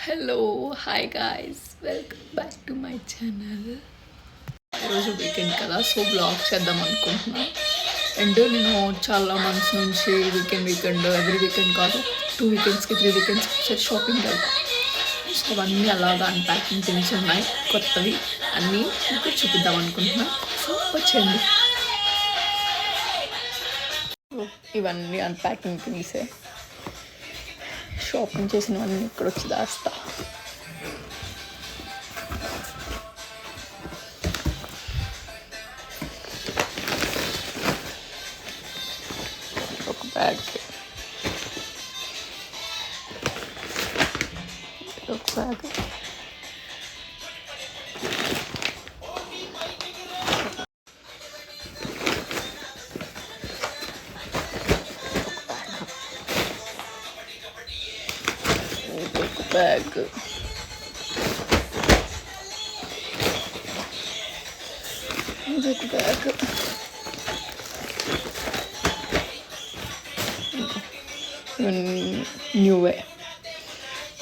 Hello hi guys welcome back to my channel. ఈరోజు weekend కదా, so blog చేద్దాం అనుకుంటున్నాను. అండ్ నేను చాలా మంత్స్ నుంచి వీకెండ్ ఎవ్రీ వీకెండ్ కాదు, 2 వీకెండ్స్కి 3 వీకెండ్స్కి ఒకసారి షాపింగ్ వెళ్తాను. సో అవన్నీ అలాగా అన్ప్యాకింగ్ థింగ్స్ ఉన్నాయి, కొత్తవి అన్నీ మీకు చూపిద్దాం అనుకుంటున్నాను. సో వచ్చేయండి. ఇవన్నీ అన్ప్యాకింగ్ థింగ్సే, షాపింగ్ చేసినవన్నీ ఇక్కడ వచ్చి దాస్తా. ఒక బ్యాగ్, ఒక బ్యాగ్, బ్యాగ్, ఇదొక బ్యాగ్, ఇవన్నీ న్యూవే.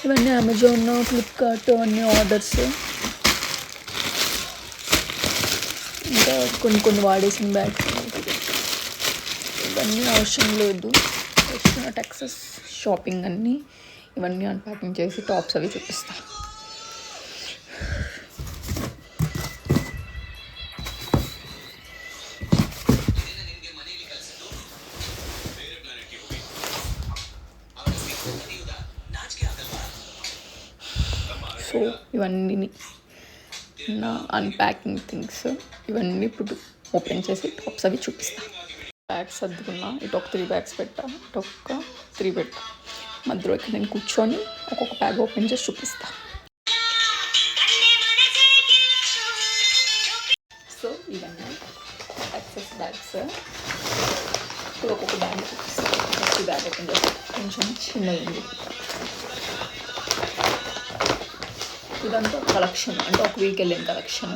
ఇవన్నీ అమెజాన్, ఫ్లిప్కార్ట్ అన్నీ ఆర్డర్స్. ఇంకా కొన్ని వాడేసిన బ్యాగ్స్. ఇవన్నీ అవసరం లేదు, వచ్చిన టెక్సస్ షాపింగ్ అన్నీ. ఇవన్నీ అన్ప్యాకింగ్ చేసి టాప్స్ అవి చూపిస్తా. సో ఇవన్నీ నా అన్ప్యాకింగ్ థింగ్స్. ఇవన్నీ ఇప్పుడు ఓపెన్ చేసి టాప్స్ అవి చూపిస్తా. బ్యాగ్స్ సర్దుకున్నా. ఇటు ఒక 3 బ్యాగ్స్ పెట్టా, ఇటు ఒక 3 పెట్టా. మధ్యలో ఇక్కడ నేను కూర్చొని ఒక్కొక్క బ్యాగ్ ఓపెన్ చేసి చూపిస్తా. సో ఇవన్నీ యాక్సెస్ బ్యాగ్స్. ఇప్పుడు ఒక్కొక్క బ్యాగ్ చూపిస్తా. ఫస్ట్ బ్యాగ్ ఓపెన్ చేస్తా, కొంచెం చిన్నది ఉంది. ఇదంతా కలెక్షన్, అంటే ఒక వీక్ వెళ్ళిన కలెక్షన్.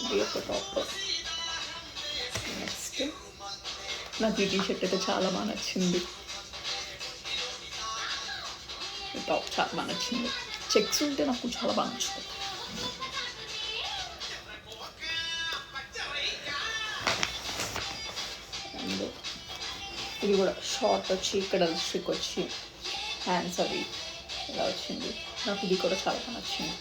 ఇది ఒక టాప్. నెక్స్ట్ నాకు ఈ టీషర్ట్ అయితే చాలా బాగా నచ్చింది. ఈ టాప్ చాలా బాగా నచ్చింది. చెక్స్ ఉంటే నాకు చాలా బాగా నచ్చుతుంది. అండ్ ఇది కూడా షార్ట్ వచ్చి ఇక్కడ స్ట్రిక్ వచ్చి హ్యాండ్స్ అవి ఇలా వచ్చింది. నాకు ఇది కూడా చాలా బాగా నచ్చింది.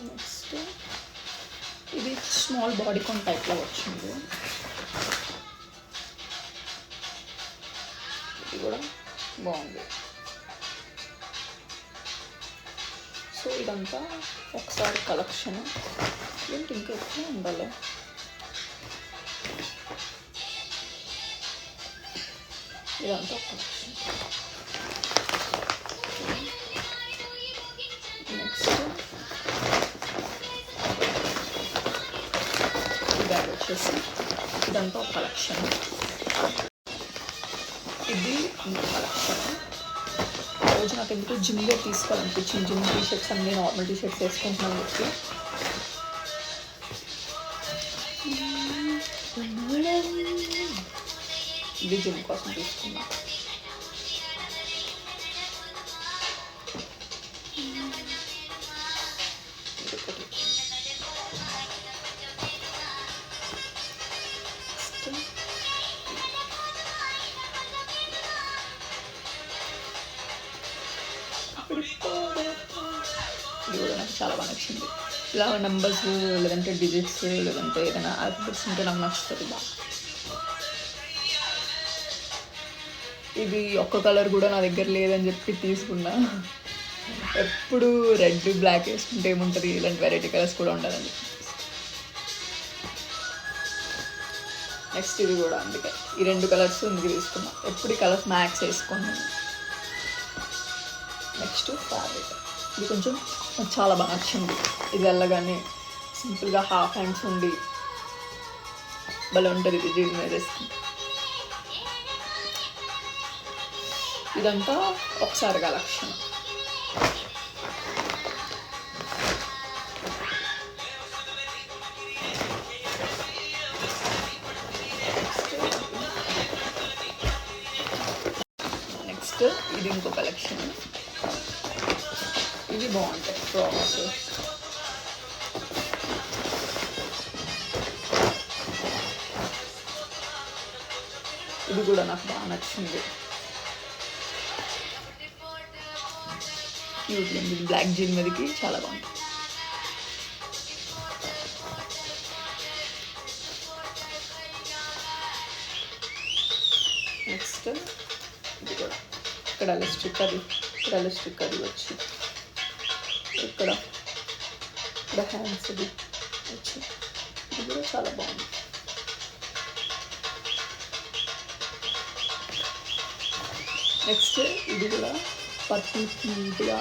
నెక్స్ట్ ఇది స్మాల్ బాడీకాన్ టైప్లో వచ్చింది. ఇది కూడా బాగుంది. సో ఇదంతా ఒకసారి కలెక్షన్. ఏంటి ఇంకా ఎక్కువ ఉండాలి. ఇదంతా కలెక్షన్. నెక్స్ట్ ఈ బ్యాగ్ వచ్చేసి ఇదంతా ఒక కలెక్షన్. ఇది ఇంకో కలెక్షన్. రోజు నాకు ఎందుకు జిమ్లో తీసుకోవాలనిపించింది. జిమ్ టీషర్ట్స్ అన్నీ నార్మల్ టీషర్ట్స్ వేసుకుంటున్నాను చెప్పి. ఇది జిమ్ కోసం తీసుకున్నా. ఇది కూడా నాకు చాలా బాగా నచ్చింది. ఇలా నెంబర్స్ లేదంటే డిజిట్స్ లేదంటే ఏదైనా ఆల్ఫాబెట్స్ ఉంటే నాకు నచ్చుతుంది బాగా. ఇది ఒక్క కలర్ కూడా నా దగ్గర లేదని చెప్పి తీసుకున్నా. ఎప్పుడు రెడ్ బ్లాక్ వేసుకుంటే ఏముంటుంది, ఇలాంటి వెరైటీ కలర్స్ కూడా ఉండాలని. నెక్స్ట్ ఇది కూడా అందుకే ఈ 2 కలర్స్ ఇందుకు తీసుకున్నా. ఎప్పుడు ఈ కలర్స్ మ్యాక్స్ వేసుకున్నాను. Next fabric. ఇది కొంచెం నాకు చాలా బాగా నచ్చింది. ఇది వెళ్ళగానే సింపుల్గా హాఫ్ హ్యాండ్స్ ఉండి భలే ఉంటుంది. ఇది జీన్స్ మీద వేసుకుంటే ఇదంతా ఒకసారి కలెక్షన్. నెక్స్ట్ ఇది ఇంకో కలెక్షన్. ఇది బాగుంటాయి ఫ్రాక్స్. ఇది కూడా నాకు బాగా నచ్చింది. క్యూట్ ఉంది. బ్లాక్ జీన్ మీదకి చాలా బాగుంటుంది. నెక్స్ట్ ఇది కూడా ఇక్కడ ఎలాస్టిక్ అది వచ్చి ఇక్కడ హ్యాండ్స్ అది వచ్చి ఇది కూడా చాలా బాగుంది. నెక్స్ట్ ఇది కూడా పత్తి నీట్గా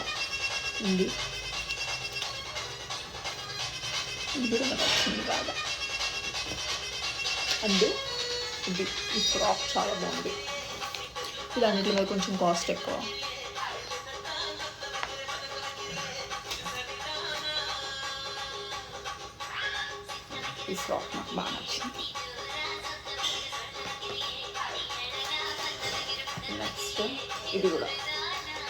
ఉంది. ఇది కూడా నాకు వచ్చింది బాగా. అండ్ ఇది ఈ ఫ్రాక్ చాలా బాగుంది. ఇది అన్నింటిలో కొంచెం కాస్ట్ ఎక్కువ. ఈ ఫ్రాక్ నాకు బాగా నచ్చింది. నెక్స్ట్ ఇది కూడా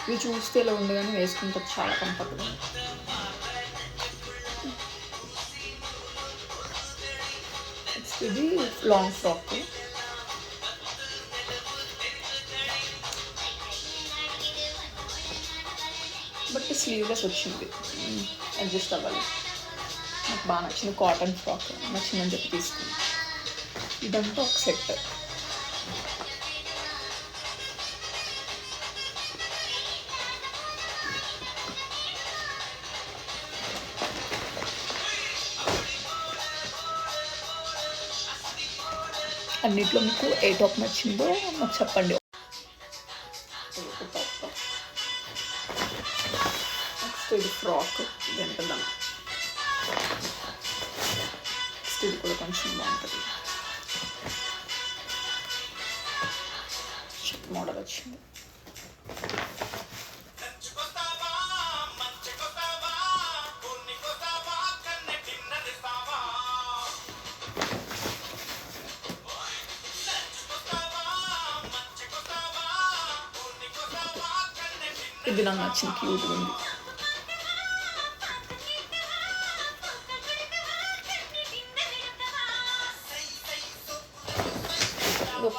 ఇవి చూస్తే ఇలా ఉంది కానీ వేసుకుంటే చాలా కంఫర్ట్గా ఉంది. నెక్స్ట్ ఇది లాంగ్ ఫ్రాక్. బట్ స్లీవ్లెస్ వచ్చింది, అడ్జస్ట్ అవ్వాలి. నాకు బాగా నచ్చింది. కాటన్ ఫ్రాక్ నచ్చిందని చెప్పి తీసుకుంది. ఇదంతా ఒక సెట్. అన్నిట్లో మీకు ఏ టాప్ నచ్చిందో నాకు చెప్పండి. నెక్స్ట్ ఇది ఫ్రాక్. ఇది ఎంత దాని. నెక్స్ట్ ఇది కూడా కొంచెం బాగుంటుంది. మోడల్ వచ్చింది. ఇది నాకు నచ్చింది, క్యూట్గా ఉంది.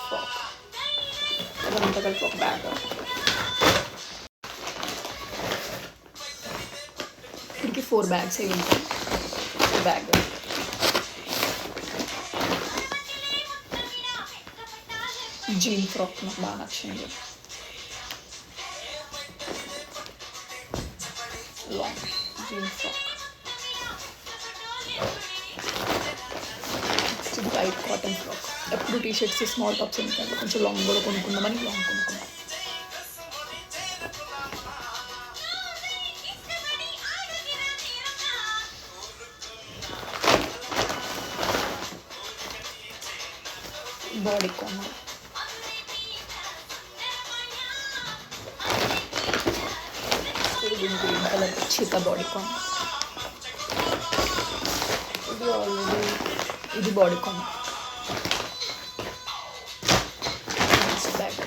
ఫ్రాక్ అదంతా కలిపి ఒక బ్యాగ్. ఇక్కడికి 4 బ్యాగ్స్ అవి ఉంటాయి. బ్యాగ్ జీన్ ఫ్రాక్ నాకు బాగా నచ్చింది. Long jean frock. Next white cotton frock. ఎప్పుడు టీషర్ట్స్ స్మాల్ టాప్స్ ఎందుకంటే కొంచెం లాంగ్ కూడా కొనుక్కుందామని లాంగ్ కొనుక్కున్నాం. Bodycon. Green colour cheetah bodycon. ఇది ఆల్రెడీ ఇది బాడీ కాన్. బ్యాగ్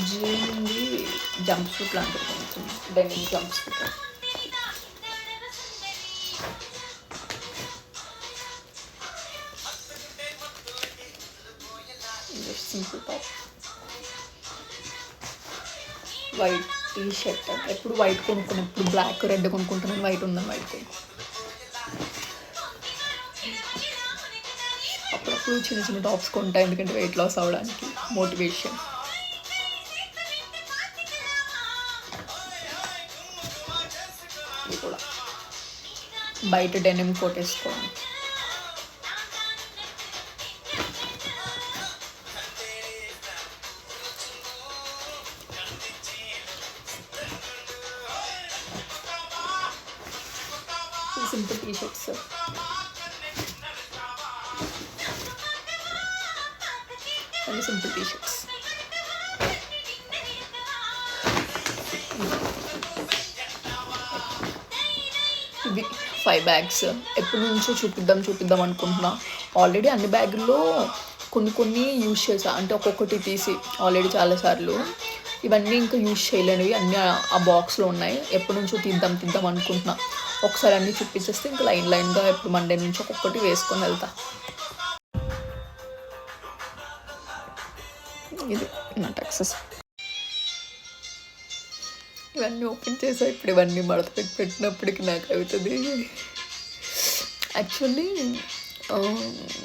జీన్ది జంప్ సూట్ లాంటిది కొంచెం denim jumpsuit. Simple top. White T-shirt. ఎప్పుడు వైట్ కొనుక్కున్నాను, ఎప్పుడు బ్లాక్ రెడ్ కొనుక్కుంటున్నాను. వైట్ ఉందని వైట్ కొనుక్కో. అప్పుడప్పుడు చిన్న చిన్న టాప్స్ కొంటాయి ఎందుకంటే వెయిట్ లాస్ అవ్వడానికి మోటివేషన్. ఇది కూడా బయట డెనిమ్ కోట్ వేసుకోండి. Simple T shirts. అన్ని సింపుల్ టీ-షర్ట్స్. ఇవి 5 బ్యాగ్స్. ఎప్పటి నుంచో చూపిద్దాం అనుకుంటున్నా. ఆల్రెడీ అన్ని బ్యాగుల్లో కొన్ని యూజ్ చేసా, అంటే ఒక్కొక్కటి తీసి ఆల్రెడీ చాలాసార్లు. ఇవన్నీ ఇంకా యూజ్ చేయలేనివి అన్నీ ఆ బాక్స్లో ఉన్నాయి. ఎప్పటి నుంచో తీద్దాం అనుకుంటున్నా. ఒకసారి అన్నీ చూపించేస్తే ఇంకా లైన్గా ఎప్పుడు మండే నుంచి ఒక్కొక్కటి వేసుకొని వెళ్తా. ఇది నా టెక్సస్. ఇవన్నీ ఓపెన్ చేసా. ఇప్పుడు ఇవన్నీ మడత పెట్టినప్పటికి నాకు అవుతుంది. యాక్చువల్లీ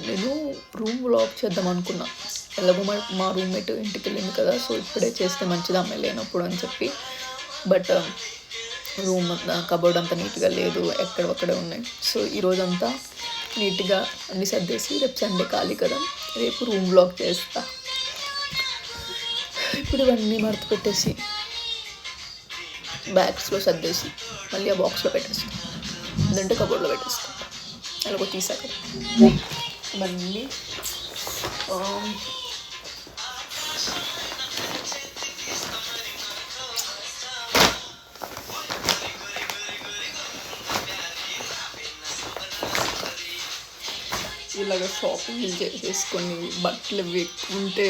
నేను రూమ్ వ్లాగ్ చేద్దాం అనుకున్నా. ఎలాగో మా రూమ్మేట్ ఇంటికి వెళ్ళింది కదా, సో ఇప్పుడే చేస్తే మంచిది అమ్మాయి లేనప్పుడు అని చెప్పి. బట్ రూమ్ కబోర్డ్ అంతా నీట్గా లేదు, ఎక్కడొక్కడే ఉన్నాయి. సో ఈరోజంతా నీట్గా అన్ని సర్దేసి రేపు సండే ఖాళీ కదా, రేపు రూమ్ వ్లాగ్ చేస్తా. ఇప్పుడు ఇవన్నీ మడత పెట్టేసి బ్యాగ్స్లో సర్దేసి మళ్ళీ ఆ బాక్స్లో పెట్టేస్తాను, లేదంటే కబోర్డ్లో పెట్టేస్తాను. అలాగో తీసాక మళ్ళీ ఇలాగ షాపింగ్ చేసేసుకొని బట్టలు ఉంటే,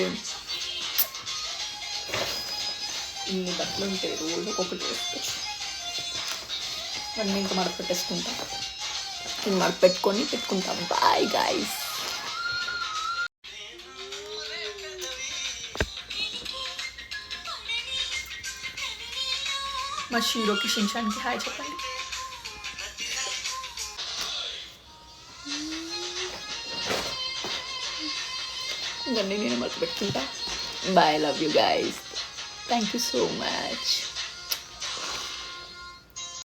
ఇన్ని బట్టలు ఉంటాయి, రోజు ఒకటి వేసుకోవచ్చు. అన్నీ ఇంకా మడత పెట్టేసుకుంటాం. నేను మడత పెట్టుకుంటాను. Bye guys. మా షీరోకి షిన్షాన్కి హాయ్ చెప్పండి. ఇవన్నీ నేను మడత పెట్టుకుంటా. Bye, love you guys. Thank you so much.